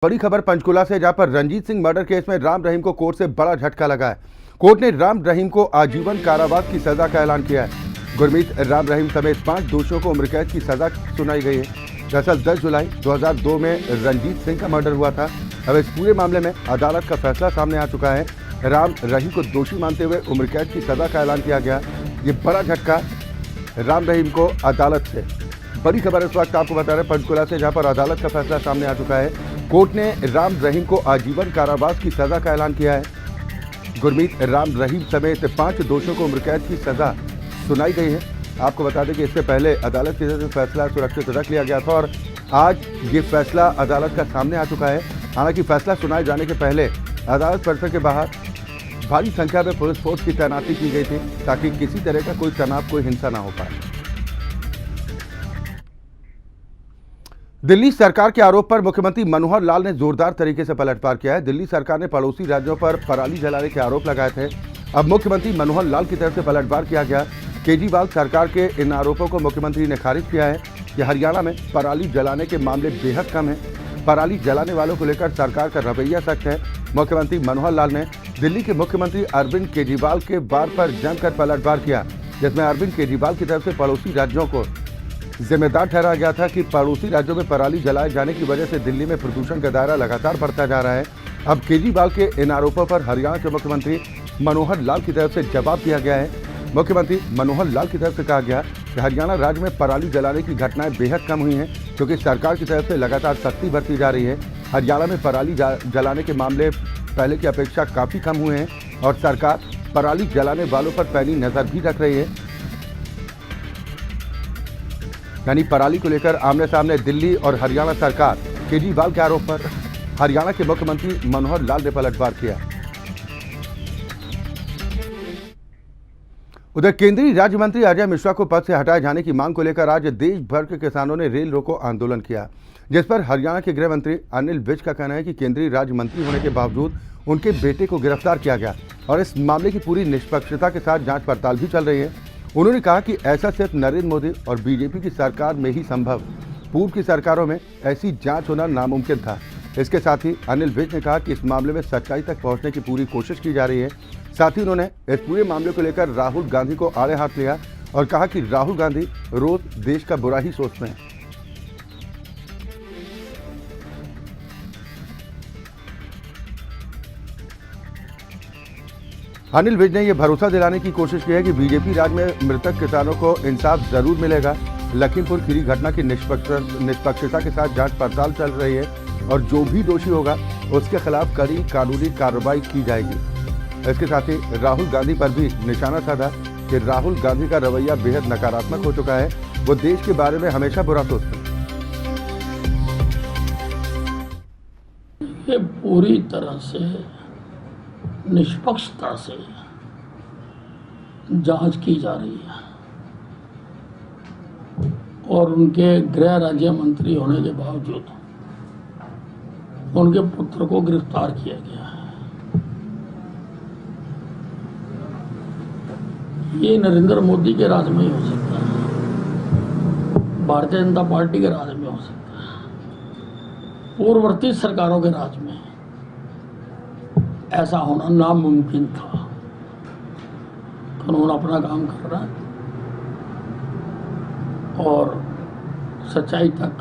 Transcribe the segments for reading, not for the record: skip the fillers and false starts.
बड़ी खबर पंचकुला से, जहां पर रंजीत सिंह मर्डर केस में राम रहीम को कोर्ट से बड़ा झटका लगा है। कोर्ट ने राम रहीम को आजीवन कारावास की सजा का ऐलान किया है। गुरमीत राम रहीम समेत 5 दोषियों को उम्र कैद की सजा सुनाई गई है। दरअसल 10 जुलाई 2002 में रंजीत सिंह का मर्डर हुआ था। अब इस पूरे मामले में अदालत का फैसला सामने आ चुका है। राम रहीम को दोषी मानते हुए उम्र कैद की सजा का ऐलान किया गया। ये बड़ा झटका राम रहीम को अदालत से। बड़ी खबर इस वक्त आपको बता रहे हैं पंचकुला से, जहां पर अदालत का फैसला सामने आ चुका है। कोर्ट ने राम रहीम को आजीवन कारावास की सजा का ऐलान किया है। गुरमीत राम रहीम समेत 5 दोषियों को उम्र कैद की सजा सुनाई गई है। आपको बता दें कि इससे पहले अदालत की तरफ से फैसला सुरक्षित रख लिया गया था और आज ये फैसला अदालत का सामने आ चुका है। हालांकि फैसला सुनाए जाने के पहले अदालत परिसर के बाहर भारी संख्या में पुलिस फोर्स की तैनाती की गई थी, ताकि किसी तरह का कोई तनाव, कोई हिंसा ना हो पाए। दिल्ली सरकार के आरोप पर मुख्यमंत्री मनोहर लाल ने जोरदार तरीके से पलटवार किया है। दिल्ली सरकार ने पड़ोसी राज्यों पर पराली जलाने के आरोप लगाए थे। अब मुख्यमंत्री मनोहर लाल की तरफ से पलटवार किया गया। केजरीवाल सरकार के इन आरोपों को मुख्यमंत्री ने खारिज किया है कि हरियाणा में पराली जलाने के मामले बेहद कम है। पराली जलाने वालों को लेकर सरकार का रवैया सख्त है। मुख्यमंत्री मनोहर लाल ने दिल्ली के मुख्यमंत्री अरविंद केजरीवाल के वार पर जमकर पलटवार किया, जिसमें अरविंद केजरीवाल की तरफ से पड़ोसी राज्यों को जिम्मेदार ठहराया गया था कि पड़ोसी राज्यों में पराली जलाए जाने की वजह से दिल्ली में प्रदूषण का दायरा लगातार बढ़ता जा रहा है। अब केजरीवाल के इन आरोपों पर हरियाणा के मुख्यमंत्री मनोहर लाल की तरफ से जवाब दिया गया है। मुख्यमंत्री मनोहर लाल की तरफ से कहा गया कि हरियाणा राज्य में पराली जलाने की घटनाएं बेहद कम हुई हैं, क्योंकि सरकार की तरफ से लगातार सख्ती बरती जा रही है। हरियाणा में पराली जलाने के मामले पहले की अपेक्षा काफ़ी कम हुए हैं और सरकार पराली जलाने वालों पर पैनी नज़र भी रख रही है। यानी पराली को लेकर आमने सामने दिल्ली और हरियाणा सरकार। केजरीवाल के आरोप पर हरियाणा के मुख्यमंत्री मनोहर लाल ने पलटवार किया। उधर केंद्रीय राज्य मंत्री अजय मिश्रा को पद से हटाए जाने की मांग को लेकर आज देश भर के किसानों ने रेल रोको आंदोलन किया, जिस पर हरियाणा के गृह मंत्री अनिल विज का कहना है कि केंद्रीय राज्य मंत्री होने के बावजूद उनके बेटे को गिरफ्तार किया गया और इस मामले की पूरी निष्पक्षता के साथ जांच पड़ताल भी चल रही है। उन्होंने कहा कि ऐसा सिर्फ नरेंद्र मोदी और बीजेपी की सरकार में ही संभव, पूर्व की सरकारों में ऐसी जांच होना नामुमकिन था। इसके साथ ही अनिल विज ने कहा कि इस मामले में सच्चाई तक पहुंचने की पूरी कोशिश की जा रही है। साथ ही उन्होंने इस पूरे मामले को लेकर राहुल गांधी को आड़े हाथ लिया और कहा कि राहुल गांधी रोज देश का बुरा ही सोचते हैं। अनिल विज ने यह भरोसा दिलाने की कोशिश की है कि बीजेपी राज में मृतक किसानों को इंसाफ जरूर मिलेगा। लखीमपुर खीरी घटना की निष्पक्षता के साथ जांच पड़ताल चल रही है और जो भी दोषी होगा उसके खिलाफ कड़ी कानूनी कार्रवाई की जाएगी। इसके साथ ही राहुल गांधी पर भी निशाना साधा कि राहुल गांधी का रवैया बेहद नकारात्मक हो चुका है। वो देश के बारे में हमेशा बुरा सोचते हैं। ये पूरी तरह से निष्पक्षता से जांच की जा रही है और उनके गृह राज्य मंत्री होने के बावजूद उनके पुत्र को गिरफ्तार किया गया है। ये नरेंद्र मोदी के राज में ही हो सकता है, भारतीय जनता पार्टी के राज में हो सकता है, पूर्ववर्ती सरकारों के राज में ऐसा होना नामुमकिन था। कानून अपना काम कर रहा है और सच्चाई तक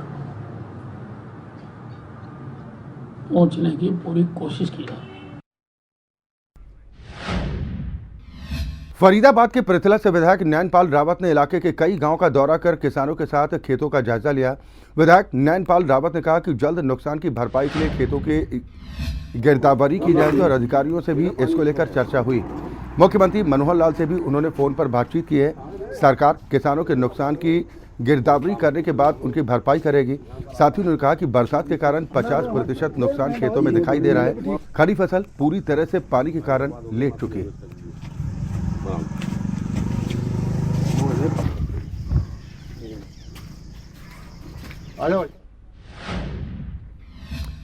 पहुंचने की पूरी कोशिश की जाए। फरीदाबाद के पृथला से विधायक नैनपाल रावत ने इलाके के कई गांवों का दौरा कर किसानों के साथ खेतों का जायजा लिया। विधायक नैनपाल रावत ने कहा कि जल्द नुकसान की भरपाई के लिए खेतों की गिरदावरी की जाएगी और अधिकारियों से भी इसको लेकर चर्चा हुई। मुख्यमंत्री मनोहर लाल से भी उन्होंने फोन पर बातचीत की है। सरकार किसानों के नुकसान की गिरदावरी करने के बाद उनकी भरपाई करेगी। साथ ही उन्होंने कहा कि बरसात के कारण 50% नुकसान खेतों में दिखाई दे रहा है। खड़ी फसल पूरी तरह से पानी के कारण लेट चुकी है।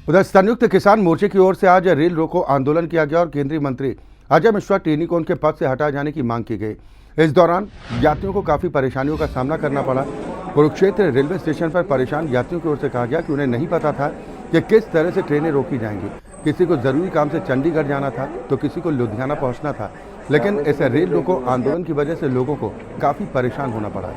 उधर संयुक्त किसान मोर्चे की ओर से आज रेल रोको आंदोलन किया गया और केंद्रीय मंत्री अजय मिश्रा टेनी को उनके पद से हटाए जाने की मांग की गई। इस दौरान यात्रियों को काफी परेशानियों का सामना करना पड़ा। कुरुक्षेत्र रेलवे स्टेशन पर परेशान यात्रियों की ओर से कहा गया कि उन्हें नहीं पता था कि किस तरह से ट्रेनें रोकी जाएंगी। किसी को ज़रूरी काम से चंडीगढ़ जाना था तो किसी को लुधियाना पहुंचना था, लेकिन इस रेल रोको आंदोलन की वजह से लोगों को काफ़ी परेशान होना पड़ा।